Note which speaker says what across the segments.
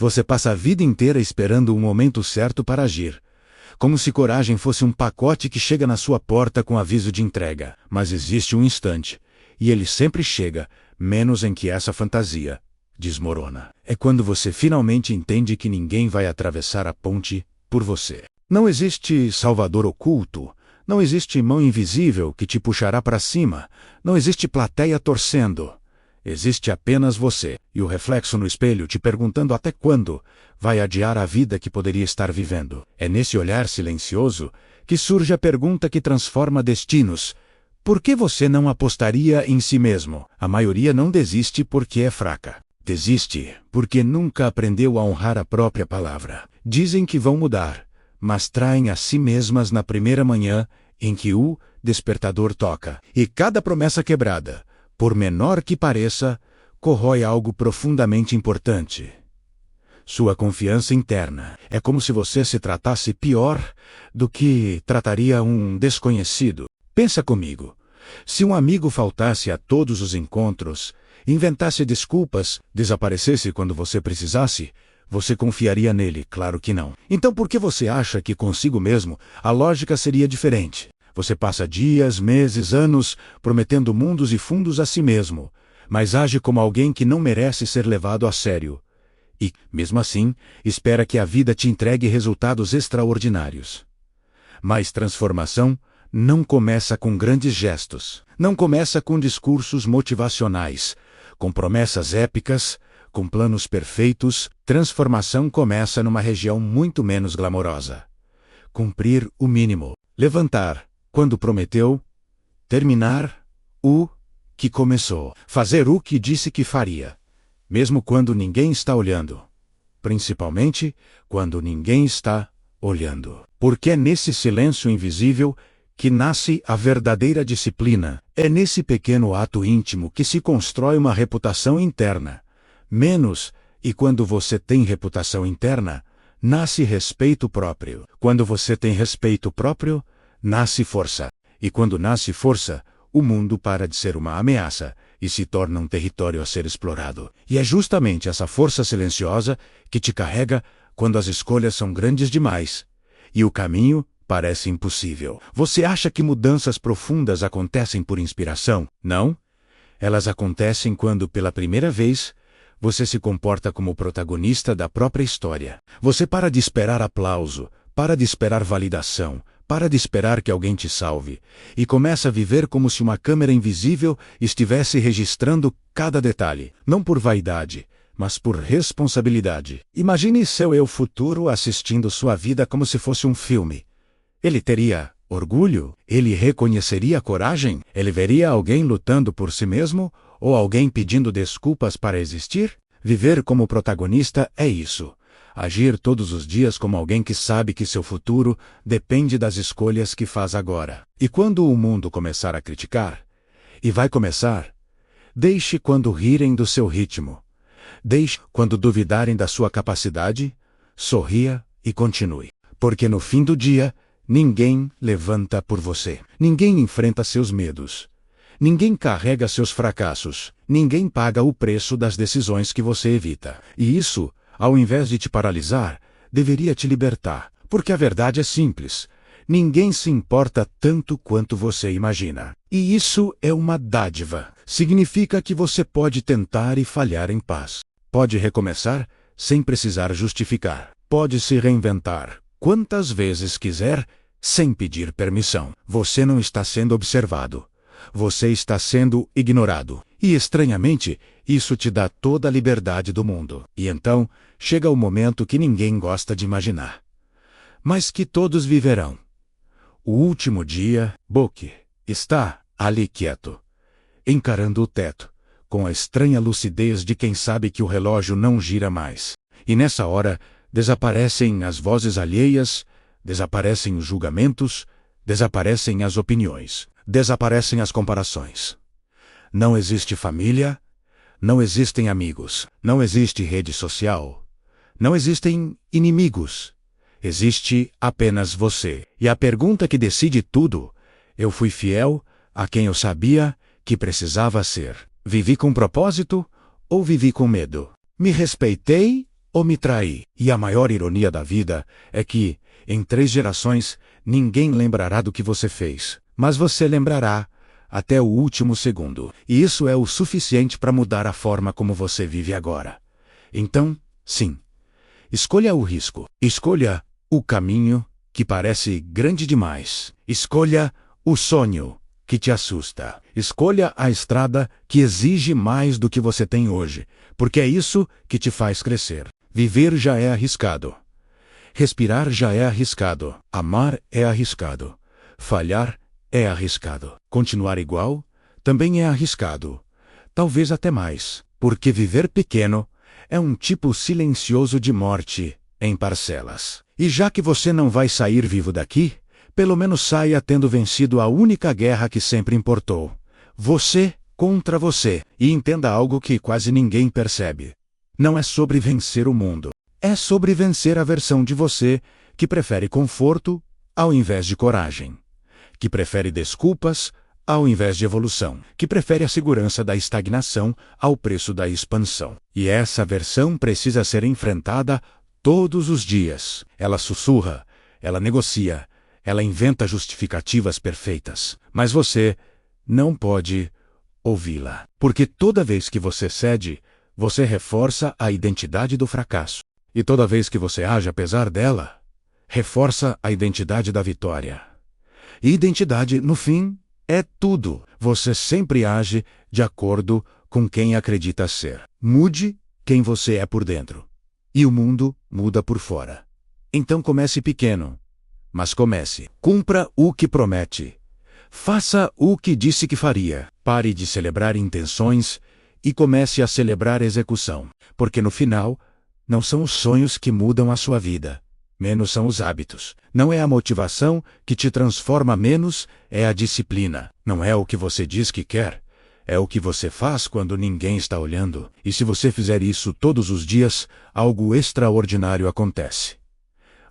Speaker 1: Você passa a vida inteira esperando o momento certo para agir, como se coragem fosse um pacote que chega na sua porta com aviso de entrega. Mas existe um instante, e ele sempre chega, menos em que essa fantasia desmorona. É quando você finalmente entende que ninguém vai atravessar a ponte por você. Não existe salvador oculto, não existe mão invisível que te puxará para cima, não existe plateia torcendo. Existe apenas você, e o reflexo no espelho te perguntando até quando vai adiar a vida que poderia estar vivendo. É nesse olhar silencioso que surge a pergunta que transforma destinos. Por que você não apostaria em si mesmo? A maioria não desiste porque é fraca. Desiste porque nunca aprendeu a honrar a própria palavra. Dizem que vão mudar, mas traem a si mesmas na primeira manhã em que o despertador toca. E cada promessa quebrada, por menor que pareça, corrói algo profundamente importante. Sua confiança interna. É como se você se tratasse pior do que trataria um desconhecido. Pensa comigo. Se um amigo faltasse a todos os encontros, inventasse desculpas, desaparecesse quando você precisasse, você confiaria nele? Claro que não. Então por que você acha que consigo mesmo a lógica seria diferente? Você passa dias, meses, anos prometendo mundos e fundos a si mesmo, mas age como alguém que não merece ser levado a sério. E, mesmo assim, espera que a vida te entregue resultados extraordinários. Mas transformação não começa com grandes gestos, não começa com discursos motivacionais, com promessas épicas, com planos perfeitos. Transformação começa numa região muito menos glamourosa. Cumprir o mínimo, levantar quando prometeu, terminar o que começou, fazer o que disse que faria, mesmo quando ninguém está olhando, principalmente quando ninguém está olhando. Porque é nesse silêncio invisível que nasce a verdadeira disciplina. É nesse pequeno ato íntimo que se constrói uma reputação interna. E quando você tem reputação interna, nasce respeito próprio. Quando você tem respeito próprio, nasce força. E quando nasce força, o mundo para de ser uma ameaça e se torna um território a ser explorado. E é justamente essa força silenciosa que te carrega quando as escolhas são grandes demais e o caminho parece impossível. Você acha que mudanças profundas acontecem por inspiração? Não. Elas acontecem quando, pela primeira vez, você se comporta como protagonista da própria história. Você para de esperar aplauso, para de esperar validação, para de esperar que alguém te salve, e começa a viver como se uma câmera invisível estivesse registrando cada detalhe, não por vaidade, mas por responsabilidade. Imagine seu eu futuro assistindo sua vida como se fosse um filme. Ele teria orgulho? Ele reconheceria coragem? Ele veria alguém lutando por si mesmo ou alguém pedindo desculpas para existir? Viver como protagonista é isso. Agir todos os dias como alguém que sabe que seu futuro depende das escolhas que faz agora. E quando o mundo começar a criticar, e vai começar, deixe quando rirem do seu ritmo. Deixe quando duvidarem da sua capacidade, sorria e continue. Porque no fim do dia, ninguém levanta por você. Ninguém enfrenta seus medos. Ninguém carrega seus fracassos. Ninguém paga o preço das decisões que você evita. E isso, ao invés de te paralisar, deveria te libertar. Porque a verdade é simples. Ninguém se importa tanto quanto você imagina. E isso é uma dádiva. Significa que você pode tentar e falhar em paz. Pode recomeçar sem precisar justificar. Pode se reinventar quantas vezes quiser, sem pedir permissão. Você não está sendo observado. Você está sendo ignorado. E, estranhamente, isso te dá toda a liberdade do mundo. E então, chega o momento que ninguém gosta de imaginar, mas que todos viverão. O último dia, Boque está ali quieto, encarando o teto, com a estranha lucidez de quem sabe que o relógio não gira mais. E nessa hora, desaparecem as vozes alheias, desaparecem os julgamentos, desaparecem as opiniões, desaparecem as comparações. Não existe família, não existem amigos, não existe rede social, não existem inimigos. Existe apenas você. E a pergunta que decide tudo: eu fui fiel a quem eu sabia que precisava ser? Vivi com propósito ou vivi com medo? Me respeitei ou me traí. E a maior ironia da vida é que, em 3 gerações, ninguém lembrará do que você fez, mas você lembrará até o último segundo. E isso é o suficiente para mudar a forma como você vive agora. Então, sim, escolha o risco. Escolha o caminho que parece grande demais. Escolha o sonho que te assusta. Escolha a estrada que exige mais do que você tem hoje, porque é isso que te faz crescer. Viver já é arriscado. Respirar já é arriscado. Amar é arriscado. Falhar é arriscado. Continuar igual também é arriscado. Talvez até mais, porque viver pequeno é um tipo silencioso de morte em parcelas. E já que você não vai sair vivo daqui, pelo menos saia tendo vencido a única guerra que sempre importou. Você contra você. E entenda algo que quase ninguém percebe. Não é sobre vencer o mundo. É sobre vencer a versão de você que prefere conforto ao invés de coragem. Que prefere desculpas ao invés de evolução. Que prefere a segurança da estagnação ao preço da expansão. E essa versão precisa ser enfrentada todos os dias. Ela sussurra, ela negocia, ela inventa justificativas perfeitas. Mas você não pode ouvi-la. Porque toda vez que você cede, você reforça a identidade do fracasso. E toda vez que você age apesar dela, reforça a identidade da vitória. E identidade, no fim, é tudo. Você sempre age de acordo com quem acredita ser. Mude quem você é por dentro. E o mundo muda por fora. Então comece pequeno, mas comece. Cumpra o que promete. Faça o que disse que faria. Pare de celebrar intenções e comece a celebrar execução. Porque no final, não são os sonhos que mudam a sua vida. Menos são os hábitos. Não é a motivação que te transforma menos, é a disciplina. Não é o que você diz que quer, é o que você faz quando ninguém está olhando. E se você fizer isso todos os dias, algo extraordinário acontece.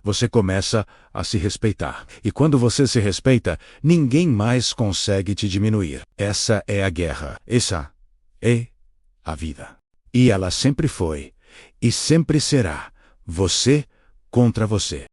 Speaker 1: Você começa a se respeitar. E quando você se respeita, ninguém mais consegue te diminuir. Essa é a guerra. Essa é a vida. E ela sempre foi, e sempre será, você contra você.